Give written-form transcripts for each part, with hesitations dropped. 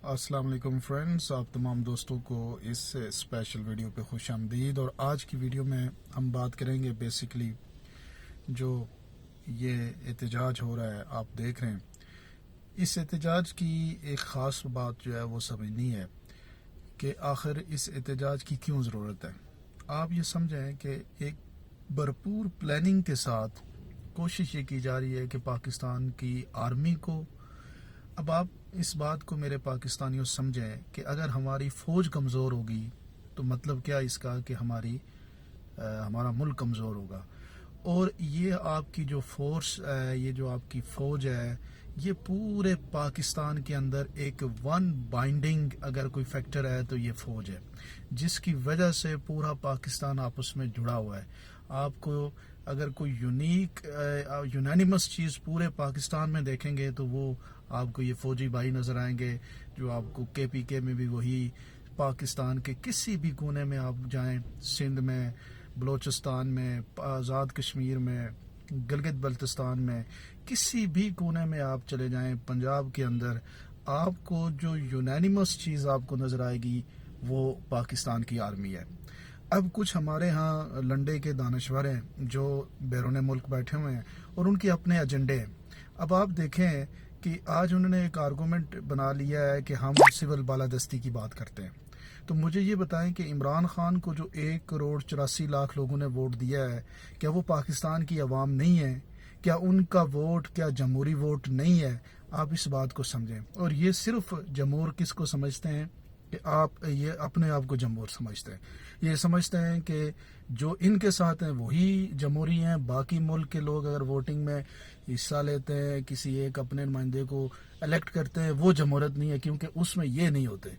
السلام علیکم فرینڈز، آپ تمام دوستوں کو اس اسپیشل ویڈیو پہ خوش آمدید۔ اور آج کی ویڈیو میں ہم بات کریں گے بیسیکلی جو یہ احتجاج ہو رہا ہے، آپ دیکھ رہے ہیں، اس احتجاج کی ایک خاص بات جو ہے وہ سمجھنی ہے کہ آخر اس احتجاج کی کیوں ضرورت ہے۔ آپ یہ سمجھیں کہ ایک بھرپور پلاننگ کے ساتھ کوشش یہ کی جا رہی ہے کہ پاکستان کی آرمی کو، اب آپ اس بات کو میرے پاکستانیوں سمجھیں کہ اگر ہماری فوج کمزور ہوگی تو مطلب کیا اس کا کہ ہمارا ملک کمزور ہوگا۔ اور یہ آپ کی جو فورس ہے، یہ جو آپ کی فوج ہے، یہ پورے پاکستان کے اندر ایک ون بائنڈنگ اگر کوئی فیکٹر ہے تو یہ فوج ہے، جس کی وجہ سے پورا پاکستان آپس میں جڑا ہوا ہے۔ آپ کو اگر کوئی یونانیمس چیز پورے پاکستان میں دیکھیں گے تو وہ آپ کو یہ فوجی بھائی نظر آئیں گے، جو آپ کو کے پی کے میں بھی وہی، پاکستان کے کسی بھی کونے میں آپ جائیں، سندھ میں، بلوچستان میں، آزاد کشمیر میں، گلگت بلتستان میں، کسی بھی کونے میں آپ چلے جائیں، پنجاب کے اندر آپ کو جو یونانیمس چیز آپ کو نظر آئے گی وہ پاکستان کی آرمی ہے۔ اب کچھ ہمارے ہاں لنڈے کے دانشور ہیں جو بیرون ملک بیٹھے ہوئے ہیں اور ان کے اپنے ایجنڈے ہیں۔ اب آپ دیکھیں کہ آج انہوں نے ایک آرگومنٹ بنا لیا ہے کہ ہم سول بالادستی کی بات کرتے ہیں۔ تو مجھے یہ بتائیں کہ عمران خان کو جو 1,84,00,000 لوگوں نے ووٹ دیا ہے، کیا وہ پاکستان کی عوام نہیں ہے؟ کیا ان کا ووٹ کیا جمہوری ووٹ نہیں ہے؟ آپ اس بات کو سمجھیں۔ اور یہ صرف جمہور کس کو سمجھتے ہیں کہ آپ یہ اپنے آپ کو جمہور سمجھتے ہیں، یہ سمجھتے ہیں کہ جو ان کے ساتھ ہیں وہی جمہوری ہیں، باقی ملک کے لوگ اگر ووٹنگ میں حصہ لیتے ہیں، کسی ایک اپنے نمائندے کو الیکٹ کرتے ہیں، وہ جمہوریت نہیں ہے، کیونکہ اس میں یہ نہیں ہوتے۔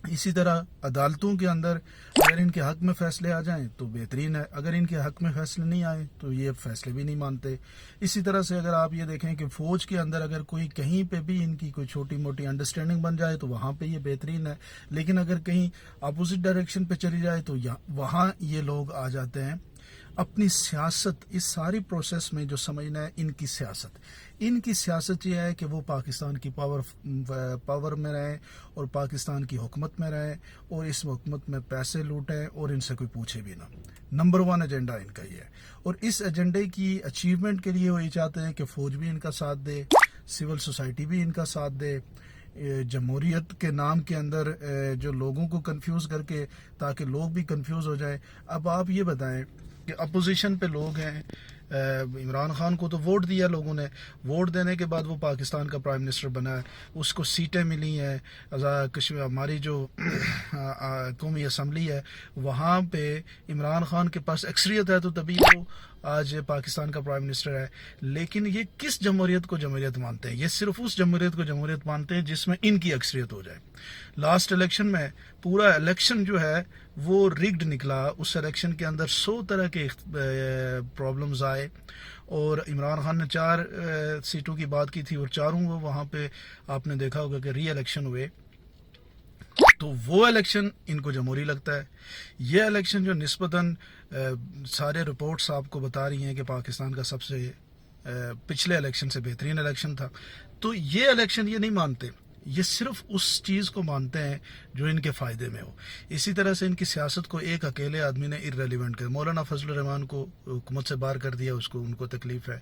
اسی طرح عدالتوں کے اندر اگر ان کے حق میں فیصلے آ جائیں تو بہترین ہے، اگر ان کے حق میں فیصلے نہیں آئے تو یہ فیصلے بھی نہیں مانتے۔ اسی طرح سے اگر آپ یہ دیکھیں کہ فوج کے اندر اگر کوئی کہیں پہ بھی ان کی کوئی چھوٹی موٹی انڈرسٹینڈنگ بن جائے تو وہاں پہ یہ بہترین ہے، لیکن اگر کہیں اپوزٹ ڈائریکشن پہ چلی جائے تو وہاں یہ لوگ آ جاتے ہیں اپنی سیاست۔ اس ساری پروسیس میں جو سمجھنا ہے ان کی سیاست یہ ہے کہ وہ پاکستان کی پاور میں رہیں اور پاکستان کی حکومت میں رہیں اور اس حکومت میں پیسے لوٹیں اور ان سے کوئی پوچھے بھی نہ۔ نمبر 1 ایجنڈا ان کا یہ ہے، اور اس ایجنڈے کی اچیومنٹ کے لیے وہ یہ چاہتے ہیں کہ فوج بھی ان کا ساتھ دے، سول سوسائٹی بھی ان کا ساتھ دے، جمہوریت کے نام کے اندر جو لوگوں کو کنفیوز کر کے تاکہ لوگ بھی کنفیوز ہو جائیں۔ اب آپ یہ بتائیں کہ اپوزیشن پہ لوگ ہیں، عمران خان کو تو ووٹ دیا لوگوں نے، ووٹ دینے کے بعد وہ پاکستان کا پرائم منسٹر بنا ہے، اس کو سیٹیں ملی ہیں، ہماری جو قومی اسمبلی ہے وہاں پہ عمران خان کے پاس اکثریت ہے تو تبھی وہ آج پاکستان کا پرائم منسٹر ہے۔ لیکن یہ کس جمہوریت کو جمہوریت مانتے ہیں؟ یہ صرف اس جمہوریت کو جمہوریت مانتے ہیں جس میں ان کی اکثریت ہو جائے۔ لاسٹ الیکشن میں پورا الیکشن جو ہے وہ ریگڈ نکلا، اس الیکشن کے اندر 100 طرح کے پرابلمز آئے، اور عمران خان نے 4 سیٹوں کی بات کی تھی اور چاروں وہ وہاں پہ آپ نے دیکھا ہوگا کہ ری الیکشن ہوئے، تو وہ الیکشن ان کو جمہوری لگتا ہے۔ یہ الیکشن جو نسبتاً سارے رپورٹس آپ کو بتا رہی ہیں کہ پاکستان کا سب سے پچھلے الیکشن سے بہترین الیکشن تھا، تو یہ الیکشن یہ نہیں مانتے، یہ صرف اس چیز کو مانتے ہیں جو ان کے فائدے میں ہو۔ اسی طرح سے ان کی سیاست کو ایک اکیلے آدمی نے ارریلیونٹ کر، مولانا فضل الرحمان کو حکومت سے باہر کر دیا، ان کو تکلیف ہے،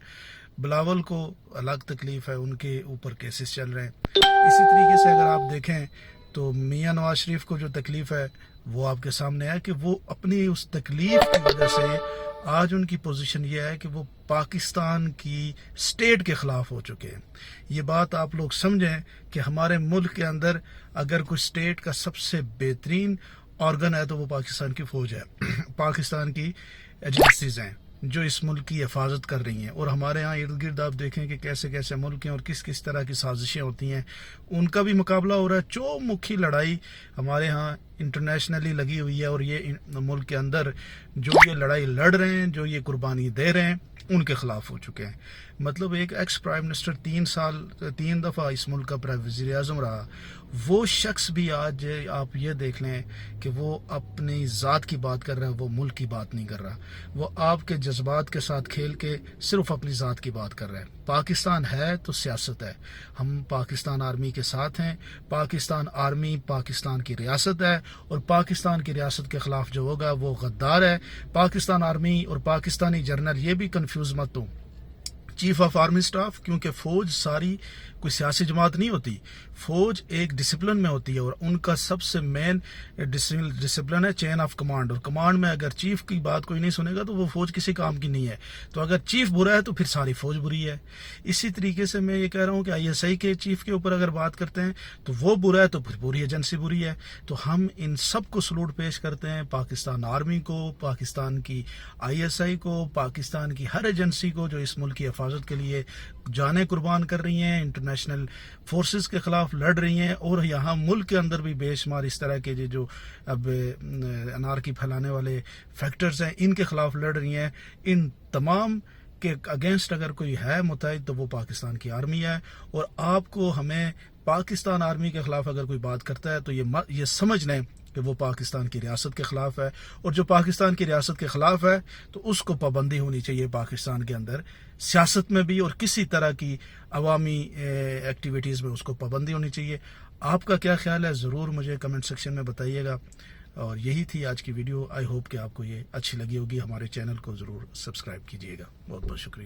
بلاول کو الگ تکلیف ہے، ان کے اوپر کیسز چل رہے ہیں۔ اسی طریقے سے اگر آپ دیکھیں تو میاں نواز شریف کو جو تکلیف ہے وہ آپ کے سامنے ہے کہ وہ اپنی اس تکلیف کی وجہ سے آج ان کی پوزیشن یہ ہے کہ وہ پاکستان کی سٹیٹ کے خلاف ہو چکے ہیں۔ یہ بات آپ لوگ سمجھیں کہ ہمارے ملک کے اندر اگر کوئی سٹیٹ کا سب سے بہترین آرگن ہے تو وہ پاکستان کی فوج ہے، پاکستان کی ایجنسیز ہیں جو اس ملک کی حفاظت کر رہی ہیں۔ اور ہمارے ہاں ارد گرد آپ دیکھیں کہ کیسے کیسے ملک ہیں اور کس کس طرح کی سازشیں ہوتی ہیں، ان کا بھی مقابلہ ہو رہا ہے۔ چومکھی لڑائی ہمارے ہاں انٹرنیشنلی لگی ہوئی ہے، اور یہ ملک کے اندر جو یہ لڑائی لڑ رہے ہیں، جو یہ قربانی دے رہے ہیں، ان کے خلاف ہو چکے ہیں۔ مطلب ایک ایکس پرائم منسٹر 3 دفعہ اس ملک کا وزیر اعظم رہا، وہ شخص بھی آج آپ یہ دیکھ لیں کہ وہ اپنی ذات کی بات کر رہا ہے، وہ ملک کی بات نہیں کر رہا، وہ آپ کے جذبات کے ساتھ کھیل کے صرف اپنی ذات کی بات کر رہے ہیں۔ پاکستان ہے تو سیاست ہے، ہم پاکستان آرمی کے ساتھ ہیں، پاکستان آرمی پاکستان کی ریاست ہے، اور پاکستان کی ریاست کے خلاف جو ہوگا وہ غدار ہے۔ پاکستان آرمی اور پاکستانی جرنل یہ بھی کنفیوز مت ہوں، چیف آف آرمی سٹاف، کیونکہ فوج ساری کوئی سیاسی جماعت نہیں ہوتی، فوج ایک ڈسپلن میں ہوتی ہے، اور ان کا سب سے مین ڈسپلن ہے چین آف کمانڈ، اور کمانڈ میں اگر چیف کی بات کوئی نہیں سنے گا تو وہ فوج کسی کام کی نہیں ہے، تو اگر چیف برا ہے تو پھر ساری فوج بری ہے۔ اسی طریقے سے میں یہ کہہ رہا ہوں کہ ISI کے چیف کے اوپر اگر بات کرتے ہیں تو وہ برا ہے تو پھر پوری ایجنسی بری ہے، تو ہم ان سب کو سلوٹ پیش کرتے ہیں، پاکستان آرمی کو، پاکستان کی ISI کو، پاکستان کی ہر ایجنسی کو جو اس ملک کی حفاظت کے لیے جانیں قربان کر رہی ہیں، انٹرنیشنل فورسز کے خلاف لڑ رہی ہیں، اور یہاں ملک کے اندر بھی بے شمار اس طرح کے جو اب انارکی پھیلانے والے فیکٹرز ہیں ان کے خلاف لڑ رہی ہیں۔ ان تمام کے اگینسٹ اگر کوئی ہے متحد تو وہ پاکستان کی آرمی ہے، اور آپ کو ہمیں پاکستان آرمی کے خلاف اگر کوئی بات کرتا ہے تو یہ سمجھ لیں کہ وہ پاکستان کی ریاست کے خلاف ہے، اور جو پاکستان کی ریاست کے خلاف ہے تو اس کو پابندی ہونی چاہیے پاکستان کے اندر، سیاست میں بھی، اور کسی طرح کی عوامی ایکٹیویٹیز میں اس کو پابندی ہونی چاہیے۔ آپ کا کیا خیال ہے ضرور مجھے کمنٹ سیکشن میں بتائیے گا، اور یہی تھی آج کی ویڈیو۔ آئی ہوپ کہ آپ کو یہ اچھی لگی ہوگی، ہمارے چینل کو ضرور سبسکرائب کیجیے گا۔ بہت بہت شکریہ۔